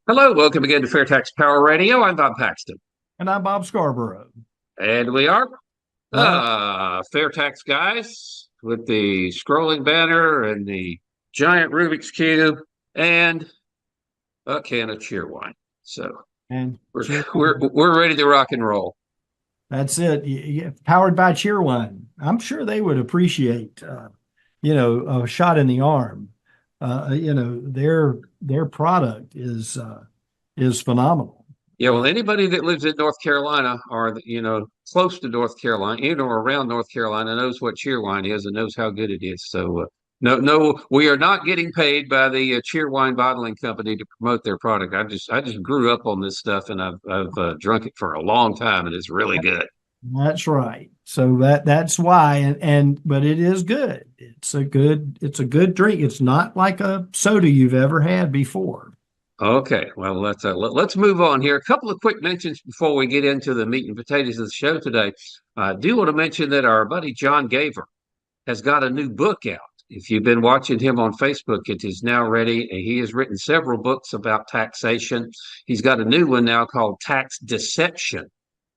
Hello, welcome again to FAIRtax Power Radio. I'm Bob Paxton. And I'm Bob Scarborough. And we are That FAIRtax Guys with the scrolling banner and the giant Rubik's Cube and a can of cheer wine. So and we're cheer we're ready to rock and roll. That's it. Powered by Cheerwine. I'm sure they would appreciate, a shot in the arm. Their product is phenomenal. Yeah, well, anybody that lives in North Carolina or close to North Carolina, or around North Carolina, knows what Cheerwine is and knows how good it is. So, no, we are not getting paid by the Cheerwine Bottling Company to promote their product. I just grew up on this stuff, and I've drunk it for a long time, and it's really good. That's right. So that's why, but it is good. It's a good drink. It's not like a soda you've ever had before. Okay, well, let's move on here. A couple of quick mentions before we get into the meat and potatoes of the show today. I do want to mention that our buddy John Gaver has got a new book out. If you've been watching him on Facebook, it is now ready. He has written several books about taxation. He's got a new one now called Tax Deception.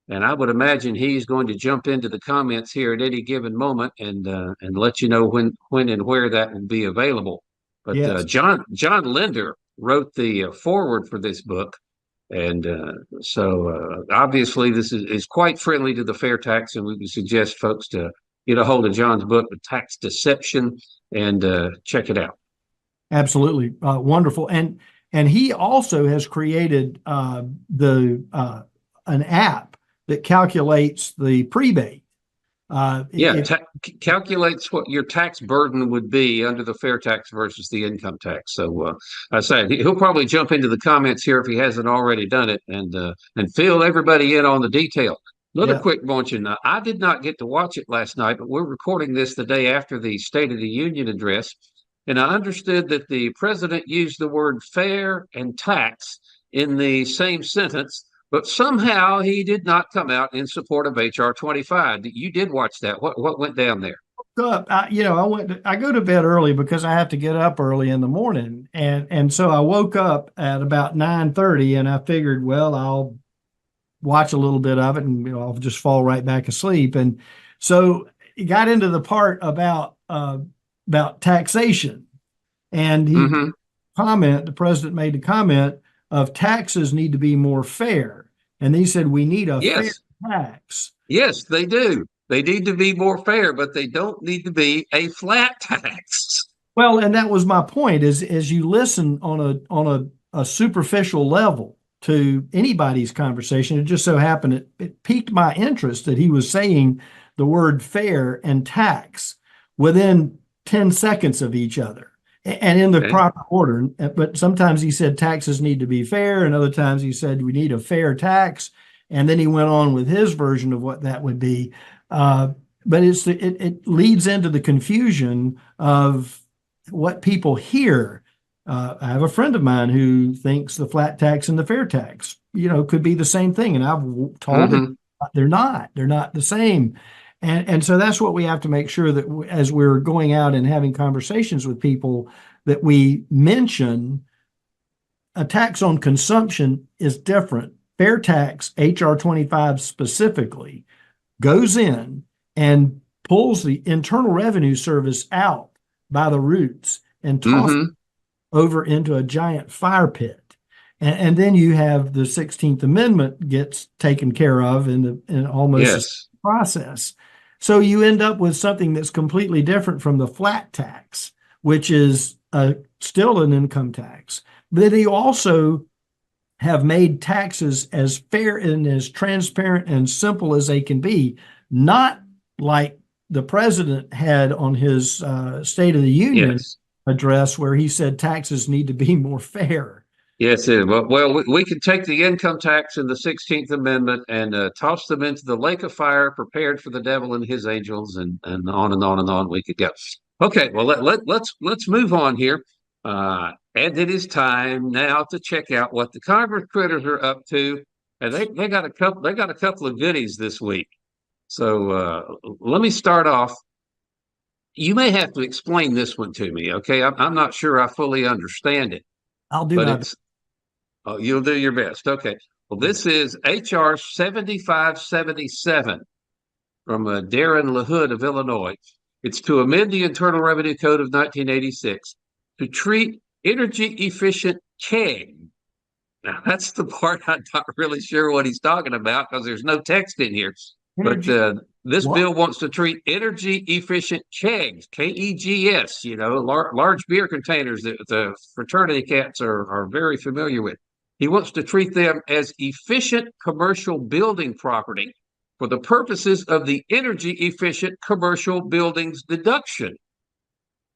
And I would imagine he's going to jump into the comments here at any given moment and let you know when and where that will be available. But Yes. John Linder wrote the foreword for this book, and so obviously this is quite friendly to the fair tax, and we would suggest folks to get a hold of John's book, The Tax Deception, and check it out. Absolutely, wonderful. And he also has created the an app that calculates the prebate. Yeah, calculates what your tax burden would be under the fair tax versus the income tax. So I said he'll probably jump into the comments here if he hasn't already done it, and fill everybody in on the detail. Another Yeah, quick mention: I did not get to watch it last night, but we're recording this the day after the State of the Union address, and I understood that the president used the word fair and tax in the same sentence. But somehow he did not come out in support of HR 25. You did watch that. What went down there? up. I go to bed early because I have to get up early in the morning, and so I woke up at about 9:30, and I figured, well, I'll watch a little bit of it, and I'll just fall right back asleep. And so it got into the part about taxation, and Hmm. the president made the comment of taxes need to be more fair, and he said we need a fair Yes, tax. yes, they do. They need to be more fair, but they don't need to be a flat tax. Well, and that was my point is as you listen on a superficial level to anybody's conversation, it just so happened it piqued my interest that he was saying the word fair and tax within 10 seconds of each other and in the Okay. proper order. But sometimes he said taxes need to be fair, and other times he said we need a fair tax. And then he went on with his version of what that would be. Uh, but it leads into the confusion of what people hear. I have a friend of mine who thinks the flat tax and the fair tax, could be the same thing, and I've told him Hmm. they're not. They're not the same. And so that's what we have to make sure that as we're going out and having conversations with people, that we mention a tax on consumption is different. Fair tax, HR 25 specifically, goes in and pulls the Internal Revenue Service out by the roots and tosses Hmm. over into a giant fire pit. And then you have the 16th Amendment gets taken care of in almost the Yes. same process. So you end up with something that's completely different from the flat tax, which is still an income tax. But you also have made taxes as fair and as transparent and simple as they can be, not like the president had on his State of the Union Yes. address, where he said taxes need to be more fair. Yes. Well, we could take the income tax and the 16th Amendment and toss them into the lake of fire prepared for the devil and his angels, and on and on and on we could go. Okay, well let's move on here. And it is time now to check out what the Congress critters are up to. And they got a couple of goodies this week. So let me start off. You may have to explain this one to me, okay? I'm not sure I fully understand it, I'll do but my best. Oh, you'll do your best. Okay. Well, this is HR 7577 from Darren LaHood of Illinois. It's to amend the Internal Revenue Code of 1986 to treat energy efficient keg. Now, that's the part I'm not really sure what he's talking about because there's no text in here. But Energy this what? bill wants to treat energy efficient kegs, KEGS, large beer containers that the fraternity cats are very familiar with. He wants to treat them as efficient commercial building property for the purposes of the energy efficient commercial buildings deduction.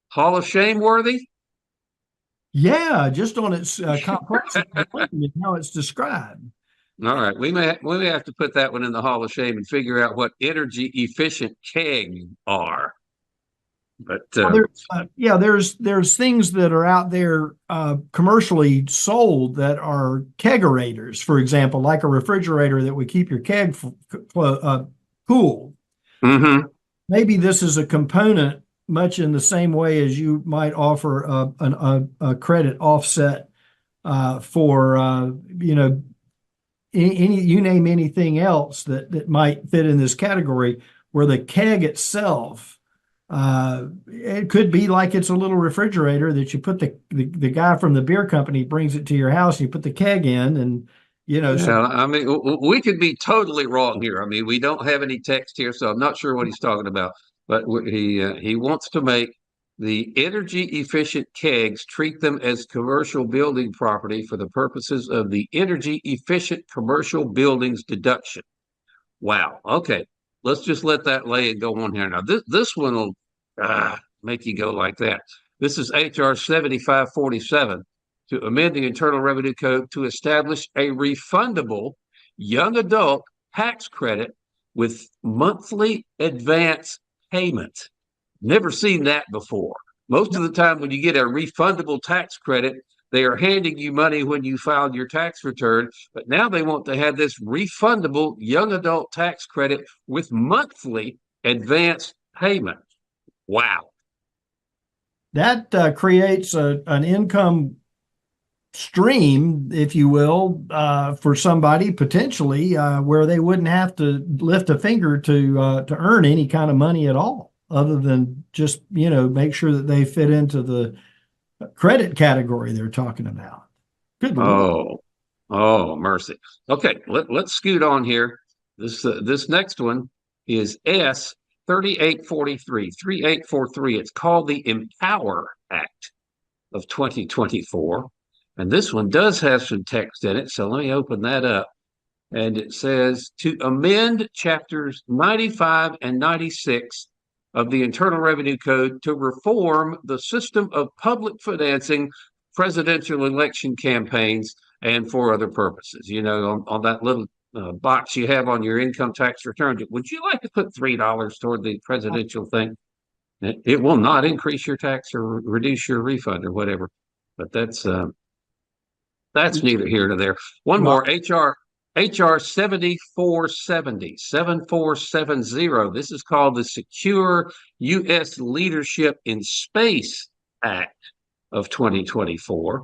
Hall of Shame worthy? Yeah, just on its complexity and how it's described. All right, we may have to put that one in the Hall of Shame and figure out what energy efficient kegs are. But Well, there's things that are out there commercially sold that are kegerators, for example, like a refrigerator that would keep your keg cool. mm-hmm. Maybe this is a component, much in the same way as you might offer a credit offset for you name anything else that might fit in this category, where the keg itself. It could be like it's a little refrigerator that you put the guy from the beer company brings it to your house. You put the keg in, and So I mean, we could be totally wrong here. I mean, we don't have any text here, so I'm not sure what he's talking about. But he wants to make the energy efficient kegs, treat them as commercial building property for the purposes of the energy efficient commercial buildings deduction. Wow. Okay. Let's just let that lay and go on here. Now, this one will make you go like that. This is HR 7547 to amend the Internal Revenue Code to establish a refundable young adult tax credit with monthly advance payment. Never seen that before. Most of the time when you get a refundable tax credit, they are handing you money when you filed your tax return, but now they want to have this refundable young adult tax credit with monthly advance payment. Wow. that creates an income stream, if you will, for somebody potentially where they wouldn't have to lift a finger to earn any kind of money at all, other than just make sure that they fit into the credit category they're talking about. Good Lord. Oh, mercy. Okay, let's scoot on here. This next one is S 3843. It's called the Empower Act of 2024. And this one does have some text in it, so let me open that up. And it says to amend chapters 95 and 96 of the Internal Revenue Code to reform the system of public financing presidential election campaigns and for other purposes. On that little box you have on your income tax return, would you like to put $3 toward the presidential thing? It will not increase your tax or reduce your refund or whatever. But that's neither here nor there. One more, HR 7470. This is called the Secure U.S. Leadership in Space Act of 2024.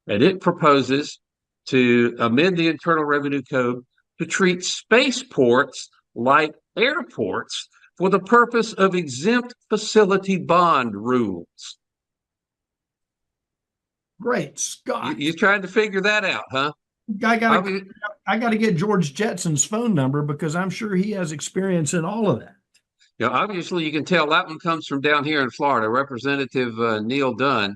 And it proposes to amend the Internal Revenue Code to treat spaceports like airports for the purpose of exempt facility bond rules. Great Scott. You trying to figure that out, huh? I got to get George Jetson's phone number because I'm sure he has experience in all of that. Obviously, you can tell that one comes from down here in Florida. Representative Neil Dunn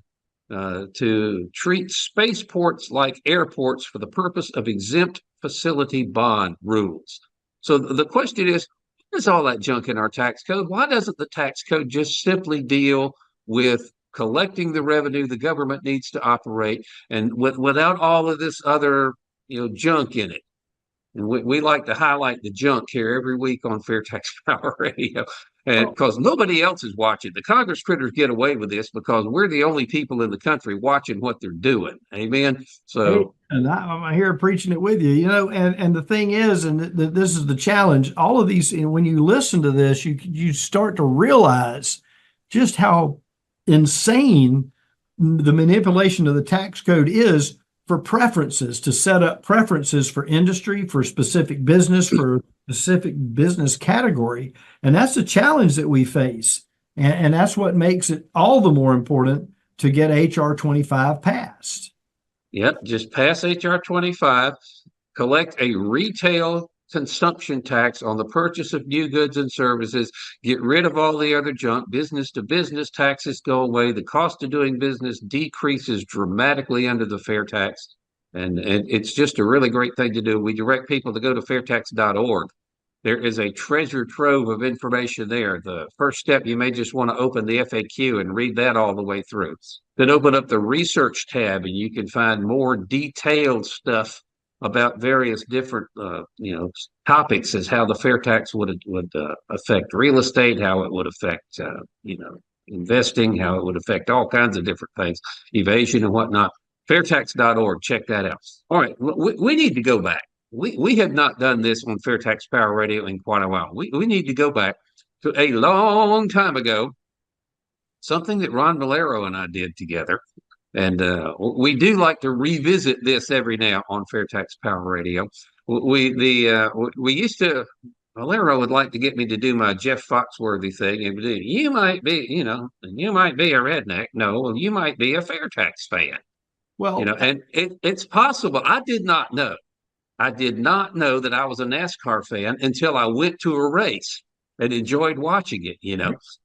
to treat spaceports like airports for the purpose of exempt facility bond rules. So the question is, what is all that junk in our tax code? Why doesn't the tax code just simply deal with collecting the revenue the government needs to operate, and without all of this other junk in it? And we like to highlight the junk here every week on FAIRtax Power Radio, and because nobody else is watching. The Congress critters get away with this because we're the only people in the country watching what they're doing. Amen. So, and I'm here preaching it with you, and the thing is, and this is the challenge. All of these, when you listen to this, you start to realize just how insane the manipulation of the tax code is for preferences, to set up preferences for industry, for specific business, for specific business category. And that's the challenge that we face. And that's what makes it all the more important to get HR 25 passed. Yep, just pass HR 25, collect a retail consumption tax on the purchase of new goods and services, get rid of all the other junk, business to business taxes go away, the cost of doing business decreases dramatically under the FAIRtax. And it's just a really great thing to do. We direct people to go to fairtax.org. There is a treasure trove of information there. The first step, you may just want to open the FAQ and read that all the way through. Then open up the research tab and you can find more detailed stuff about various different topics, as how the FAIRtax would affect real estate, how it would affect investing, how it would affect all kinds of different things, evasion and whatnot. Fairtax.org, check that out. All right, we need to go back. We have not done this on FAIRtax Power Radio in quite a while. We need to go back to a long time ago, something that Ron Valero and I did together. And we do like to revisit this every now on FAIRtax Power Radio. We used to, Valero would like to get me to do my Jeff Foxworthy thing. And you might be, you might be a redneck. No, you might be a FAIRtax fan. Well, and it's possible. I did not know that I was a NASCAR fan until I went to a race and enjoyed watching it,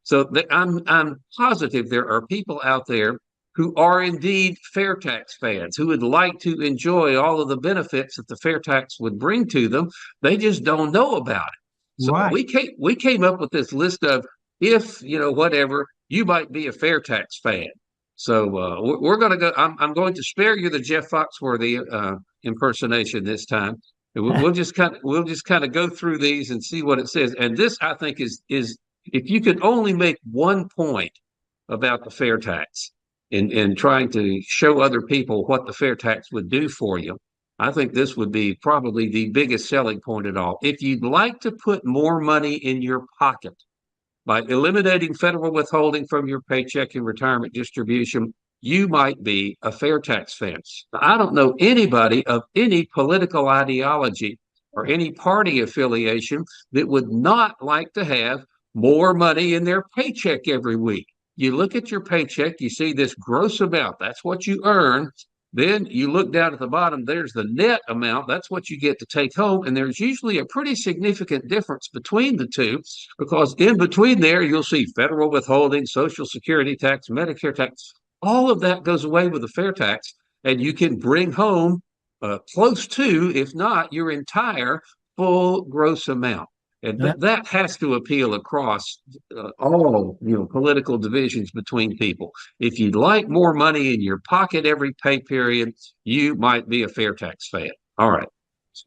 So I'm positive there are people out there who are indeed FAIRtax fans, who would like to enjoy all of the benefits that the FAIRtax would bring to them. They just don't know about it. So right. we came up with this list of, if, whatever, you might be a FAIRtax fan. So we're going to go. I'm going to spare you the Jeff Foxworthy impersonation this time. We'll just kind of go through these and see what it says. And this, I think, is if you could only make one point about the FAIRtax in trying to show other people what the FAIRtax would do for you, I think this would be probably the biggest selling point at all. If you'd like to put more money in your pocket by eliminating federal withholding from your paycheck and retirement distribution, you might be a FAIRtax fan. I don't know anybody of any political ideology or any party affiliation that would not like to have more money in their paycheck every week. You look at your paycheck, you see this gross amount. That's what you earn. Then you look down at the bottom, there's the net amount. That's what you get to take home. And there's usually a pretty significant difference between the two, because in between there, you'll see federal withholding, Social Security tax, Medicare tax. All of that goes away with the FAIRtax, and you can bring home close to, if not your entire full gross amount. And that has to appeal across all political divisions between people. If you'd like more money in your pocket every pay period, you might be a FAIRtax fan. All right.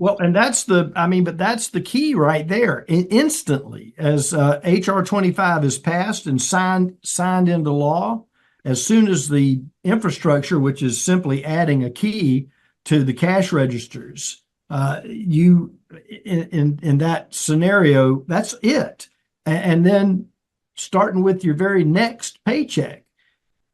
Well, and that's the key right there. Instantly, as HR 25 is passed and signed into law, as soon as the infrastructure, which is simply adding a key to the cash registers, you in that scenario, that's it. And then starting with your very next paycheck,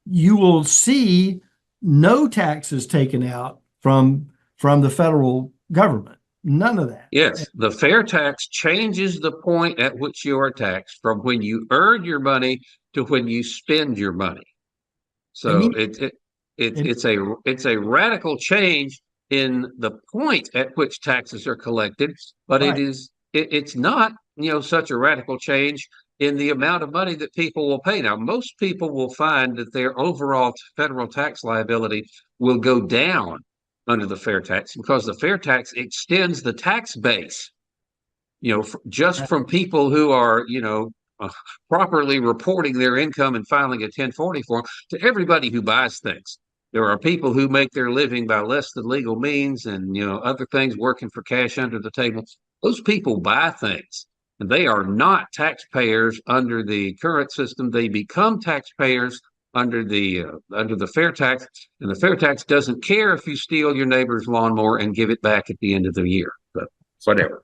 you will see no taxes taken out from the federal government. None of that. Yes, the FAIRtax changes the point at which you are taxed from when you earn your money to when you spend your money. So it's a radical change in the point at which taxes are collected, but right. It's not such a radical change in the amount of money that people will pay. Now, most people will find that their overall federal tax liability will go down under the FAIRtax, because the FAIRtax extends the tax base, just from people who are, properly reporting their income and filing a 1040 form to everybody who buys things. There are people who make their living by less than legal means and, other things, working for cash under the table. Those people buy things, and they are not taxpayers under the current system. They become taxpayers under the FAIRtax, and the FAIRtax doesn't care if you steal your neighbor's lawnmower and give it back at the end of the year. But whatever.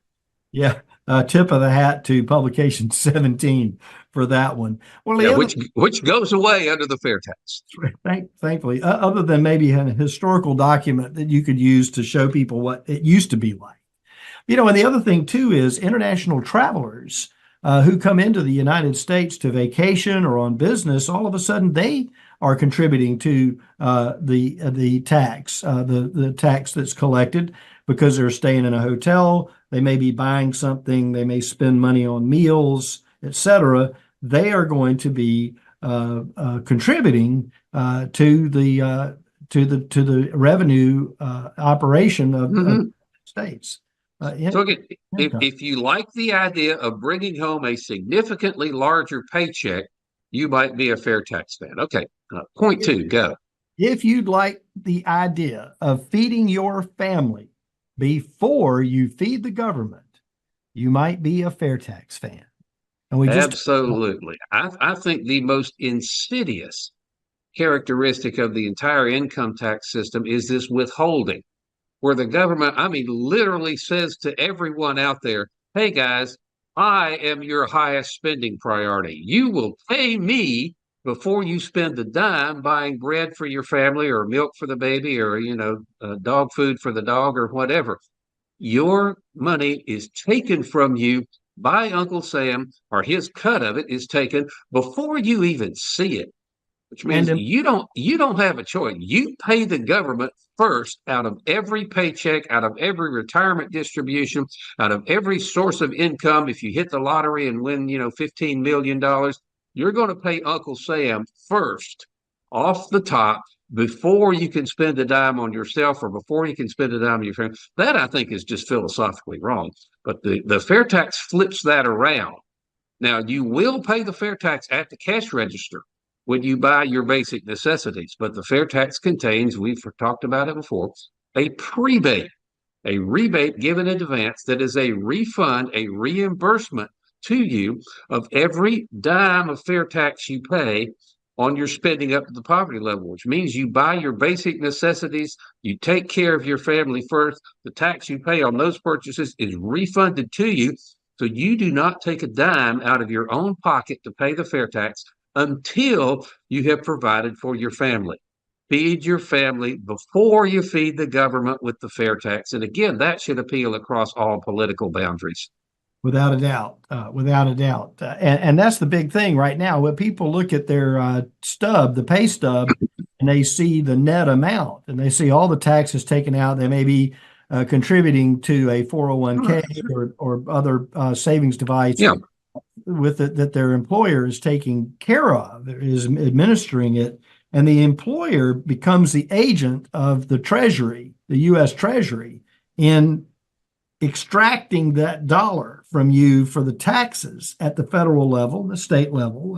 Yeah, tip of the hat to publication 17 for that one. Well, Yeah, the other, which goes away under the fair tax. thankfully, other than maybe a historical document that you could use to show people what it used to be like. And the other thing too is international travelers who come into the United States to vacation or on business, all of a sudden they are contributing to the tax, the tax that's collected because they're staying in a hotel. They may be buying something. They may spend money on meals, etc. They are going to be contributing to the revenue operation of the States. So again, if you like the idea of bringing home a significantly larger paycheck, you might be a FAIRtax fan. Okay, point two, go. If you'd like the idea of feeding your family before you feed the government, you might be a FAIRtax fan. And we just Absolutely. I think the most insidious characteristic of the entire income tax system is this withholding, where the government, I mean, literally says to everyone out there, hey guys, I am your highest spending priority. You will pay me before you spend a dime buying bread for your family or milk for the baby or, dog food for the dog or whatever. Your money is taken from you by Uncle Sam, or his cut of it is taken before you even see it. Which means you don't have a choice. You pay the government first out of every paycheck, out of every retirement distribution, out of every source of income. If you hit the lottery and win, $15 million, you're going to pay Uncle Sam first off the top before you can spend a dime on yourself or before you can spend a dime on your family. That, I think, is just philosophically wrong. But the fair tax flips that around. Now, you will pay the fair tax at the cash register when you buy your basic necessities. But the fair tax contains, we've talked about it before, a prebate, a rebate given in advance that is a refund, a reimbursement to you of every dime of fair tax you pay on your spending up to the poverty level, which means you buy your basic necessities, you take care of your family first, the tax you pay on those purchases is refunded to you, so you do not take a dime out of your own pocket to pay the fair tax until you have provided for your family. Feed your family before you feed the government with the fair tax. And again, that should appeal across all political boundaries. Without a doubt, without a doubt. And that's the big thing right now. When people look at their stub, the pay stub, and they see the net amount and they see all the taxes taken out, they may be contributing to a 401k or other savings device with it that their employer is taking care of, is administering it, and the employer becomes the agent of the Treasury, the U.S. Treasury, in extracting that dollar from you for the taxes at the federal level, the state level,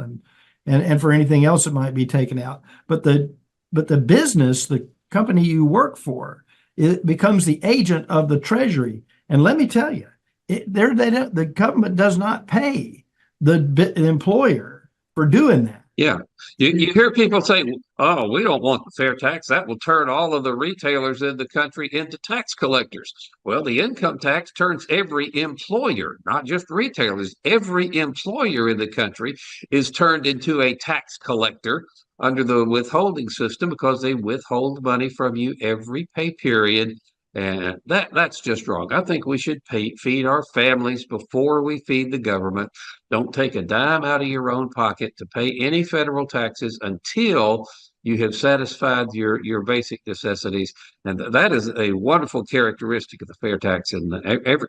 and for anything else that might be taken out. But the business, the company you work for, it becomes the agent of the Treasury. And let me tell you, the government does not pay the employer for doing that. Yeah. You hear people say, oh, we don't want the fair tax. That will turn all of the retailers in the country into tax collectors. Well, the income tax turns every employer, not just retailers, every employer in the country is turned into a tax collector under the withholding system because they withhold money from you every pay period. And that's just wrong. I think we should feed our families before we feed the government. Don't take a dime out of your own pocket to pay any federal taxes until you have satisfied your basic necessities. And that is a wonderful characteristic of the fair tax. And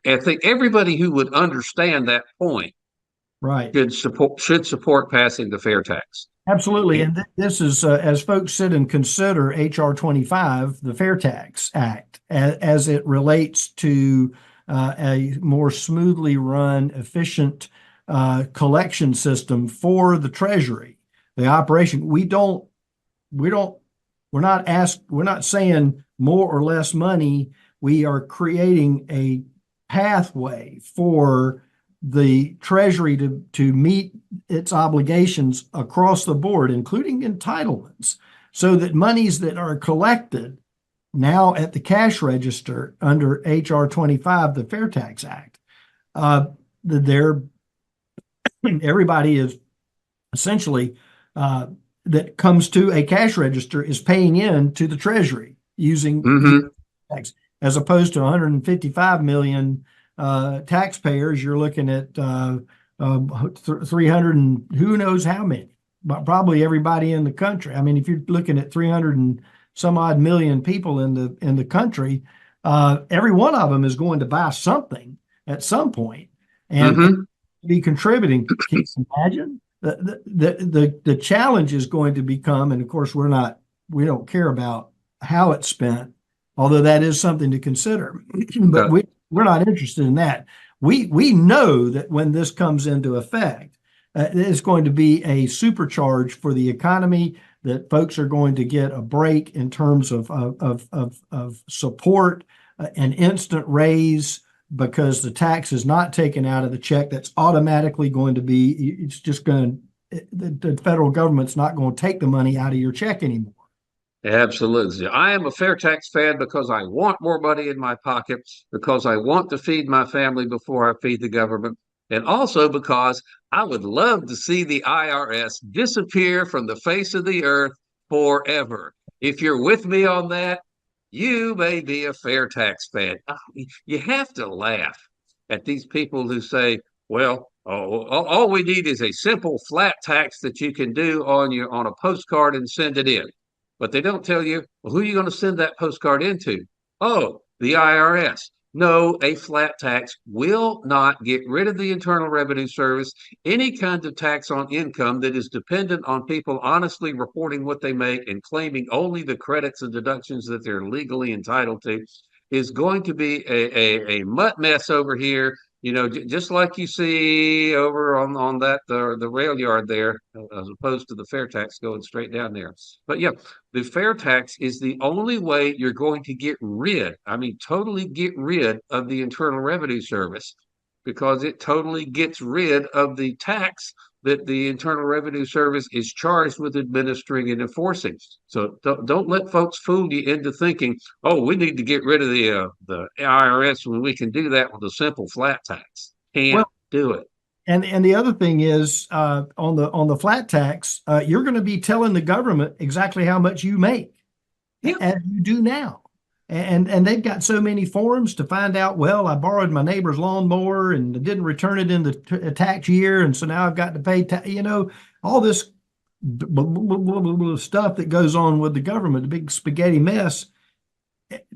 I think everybody who would understand that point should support passing the fair tax. Absolutely. And this is, as folks sit and consider H.R. 25, the FAIRtax Act, as it relates to a more smoothly run, efficient collection system for the Treasury, the operation. We're not saying more or less money. We are creating a pathway for the Treasury to meet its obligations across the board, including entitlements, so that monies that are collected now at the cash register under H.R. 25, the FAIRtax Act, they're everybody is essentially that comes to a cash register is paying in to the Treasury using tax, as opposed to 155 million taxpayers. You're looking at 300 and who knows how many, but probably everybody in the country. I mean, if you're looking at 300 and some odd million people in the country, every one of them is going to buy something at some point and be contributing. Can you imagine? The challenge is going to become, and of course we don't care about how it's spent, although that is something to consider. But we're not interested in that. We know that when this comes into effect, it's going to be a supercharge for the economy, that folks are going to get a break in terms of support, an instant raise, because the tax is not taken out of the check. That's automatically going to be, it's just going to, the federal government's not going to take the money out of your check anymore. Absolutely. I am a FAIRtax fan because I want more money in my pocket, because I want to feed my family before I feed the government, and also because I would love to see the IRS disappear from the face of the earth forever. If you're with me on that, you may be a FAIRtax fan. You have to laugh at these people who say, well, all we need is a simple flat tax that you can do on a postcard and send it in. But they don't tell you, well, who are you going to send that postcard into? Oh, the IRS. No, a flat tax will not get rid of the Internal Revenue Service. Any kind of tax on income that is dependent on people honestly reporting what they make and claiming only the credits and deductions that they're legally entitled to is going to be a mutt mess over here. You know, just like you see over on that the rail yard there, as opposed to the FAIRtax going straight down there. But yeah, the FAIRtax is the only way you're going to get rid, I mean, totally get rid of the Internal Revenue Service, because it totally gets rid of the tax that the Internal Revenue Service is charged with administering and enforcing. So don't let folks fool you into thinking, oh, we need to get rid of the IRS when we can do that with a simple flat tax. Can't do it. And the other thing is on the flat tax, you're going to be telling the government exactly how much you make, as you do now. And they've got so many forms to find out, well, I borrowed my neighbor's lawnmower and didn't return it in the tax year, and so now I've got to pay, all this stuff that goes on with the government, the big spaghetti mess.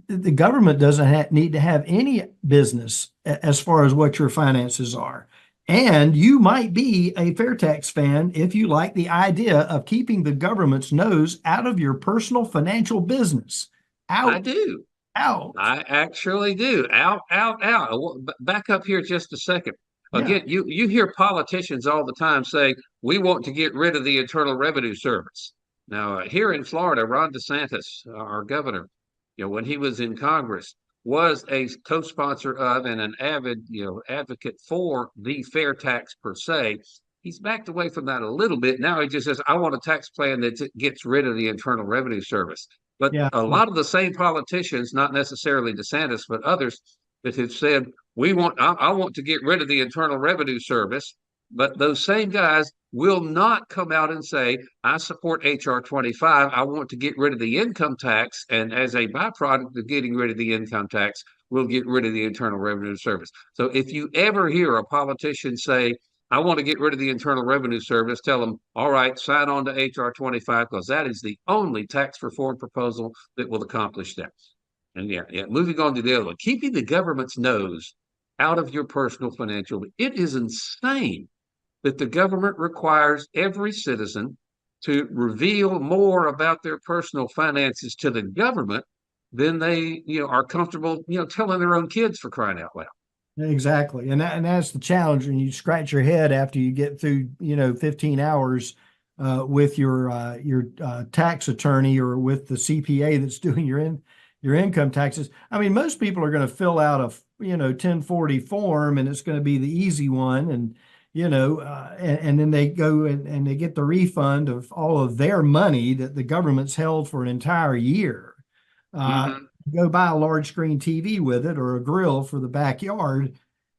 The government doesn't need to have any business as far as what your finances are. And you might be a FAIRtax fan if you like the idea of keeping the government's nose out of your personal financial business. Out. I do. Out. I actually do. Out, out, out. Back up here just a second. Again, you hear politicians all the time say, we want to get rid of the Internal Revenue Service. Now, here in Florida, Ron DeSantis, our governor, when he was in Congress, was a co-sponsor of and an avid, advocate for the FAIRtax per se. He's backed away from that a little bit. Now he just says, I want a tax plan that gets rid of the Internal Revenue Service. But a lot of the same politicians, not necessarily DeSantis, but others that have said, I want to get rid of the Internal Revenue Service. But those same guys will not come out and say, I support HR 25. I want to get rid of the income tax. And as a byproduct of getting rid of the income tax, we'll get rid of the Internal Revenue Service. So if you ever hear a politician say, I want to get rid of the Internal Revenue Service, tell them, all right, sign on to HR 25, because that is the only tax reform proposal that will accomplish that. And moving on to the other one, keeping the government's nose out of your personal financial. It is insane that the government requires every citizen to reveal more about their personal finances to the government than they are comfortable telling their own kids, for crying out loud. Exactly. And that's the challenge. And you scratch your head after you get through 15 hours with your tax attorney or with the CPA that's doing your income taxes. I mean, most people are going to fill out a 1040 form, and it's going to be the easy one, and and then they go and they get the refund of all of their money that the government's held for an entire year. Go buy a large screen TV with it or a grill for the backyard.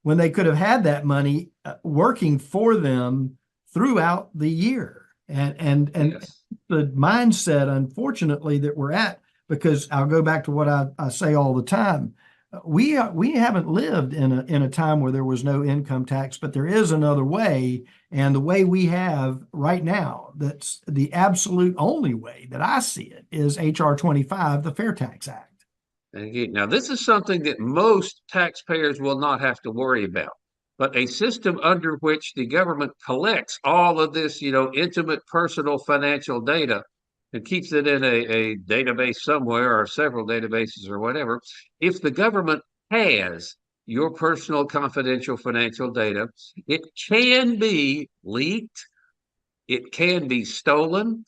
when they could have had that money working for them throughout the year. And Yes. the mindset, unfortunately, that we're at, because I'll go back to what I say all the time. We haven't lived in a time where there was no income tax, but there is another way. And the way we have right now, that's the absolute only way that I see it, is HR 25, the FAIRtax Act. And again, now, this is something that most taxpayers will not have to worry about, but a system under which the government collects all of this, intimate personal financial data and keeps it in a database somewhere, or several databases or whatever. If the government has your personal confidential financial data, it can be leaked, it can be stolen.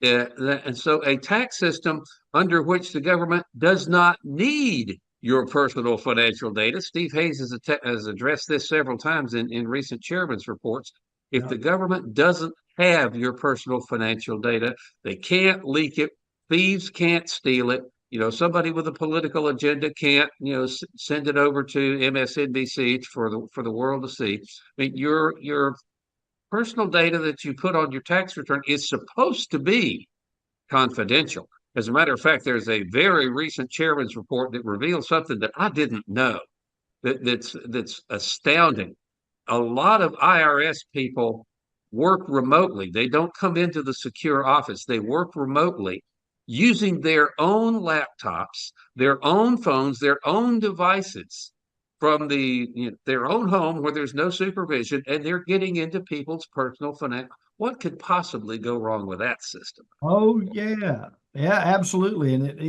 And so a tax system under which the government does not need your personal financial data. Steve Hayes has addressed this several times in recent chairman's reports. If the government doesn't have your personal financial data, they can't leak it. Thieves can't steal it. Somebody with a political agenda can't, send it over to MSNBC for the world to see. I mean, your personal data that you put on your tax return is supposed to be confidential. As a matter of fact, there's a very recent chairman's report that reveals something that I didn't know, that's astounding. A lot of IRS people work remotely. They don't come into the secure office. They work remotely using their own laptops, their own phones, their own devices from their own home where there's no supervision, and they're getting into people's personal finance. What could possibly go wrong with that system? Oh yeah, absolutely. And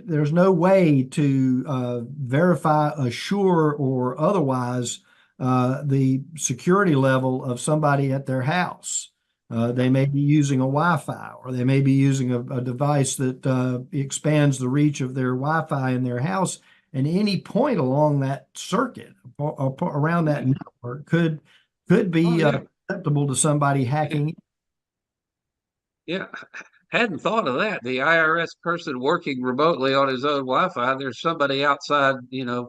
there's no way to verify, assure, or otherwise the security level of somebody at their house. They may be using a Wi-Fi, or they may be using a device that expands the reach of their Wi-Fi in their house. And any point along that circuit, around that network, could be susceptible to somebody hacking. Yeah, hadn't thought of that. The IRS person working remotely on his own Wi-Fi, there's somebody outside,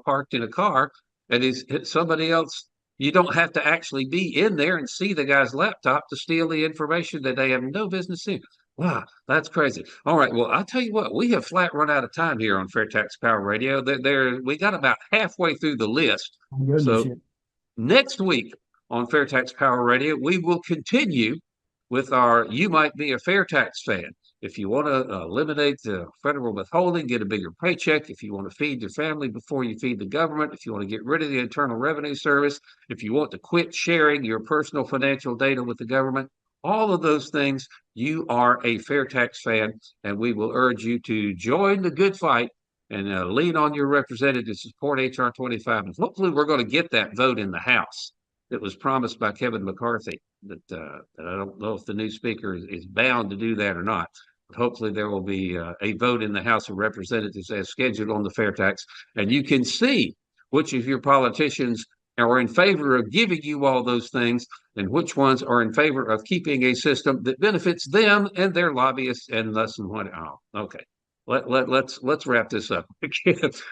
parked in a car, and he's somebody else. You don't have to actually be in there and see the guy's laptop to steal the information that they have no business seeing. Wow, that's crazy. All right, well, I'll tell you what, we have flat run out of time here on FAIRtax Power Radio. We got about halfway through the list. So next week on FAIRtax Power Radio, we will continue with our You Might Be a FAIRtax Fan. If you want to eliminate the federal withholding, get a bigger paycheck, if you want to feed your family before you feed the government, if you want to get rid of the Internal Revenue Service, if you want to quit sharing your personal financial data with the government, all of those things, you are a FAIRtax fan, and we will urge you to join the good fight and lean on your representatives to support HR 25. And hopefully we're going to get that vote in the House that was promised by Kevin McCarthy. That I don't know if the new speaker is bound to do that or not. But hopefully there will be a vote in the House of Representatives as scheduled on the FAIRtax, and you can see which of your politicians are in favor of giving you all those things and which ones are in favor of keeping a system that benefits them and their lobbyists and less than what. Oh, okay. Let's wrap this up.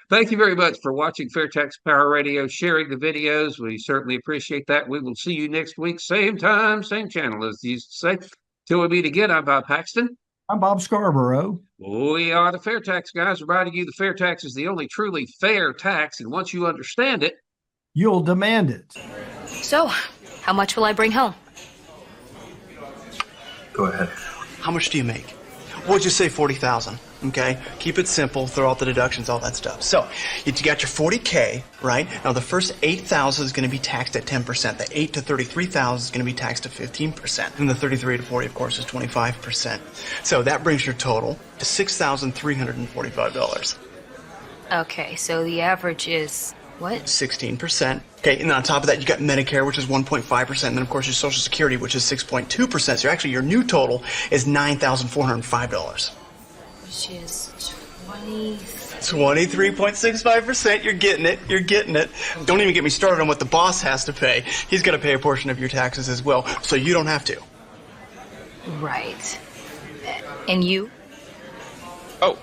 Thank you very much for watching FAIRtax Power Radio, sharing the videos. We certainly appreciate that. We will see you next week, same time, same channel, as you used to say. Till we meet again, I'm Bob Paxton. I'm Bob Scarborough. We are the FAIRtax Guys, reminding you the FAIRtax is the only truly fair tax, and once you understand it, you'll demand it. So, how much will I bring home? Go ahead. How much do you make? We'll just say 40,000. Okay, keep it simple, throw out the deductions, all that stuff. So, you got your 40K, right? Now the first 8,000 is going to be taxed at 10%. The 8 to 33,000 is going to be taxed at 15%. And the 33 to 40, of course, is 25%. So that brings your total to $6,345. Okay, so the average is what? 16%. Okay, and then on top of that, you got Medicare, which is 1.5%, and then of course your Social Security, which is 6.2%. So actually, your new total is $9,405. Which is 23.65%. You're getting it. You're getting it. Don't even get me started on what the boss has to pay. He's got to pay a portion of your taxes as well, so you don't have to. Right. And you? Oh,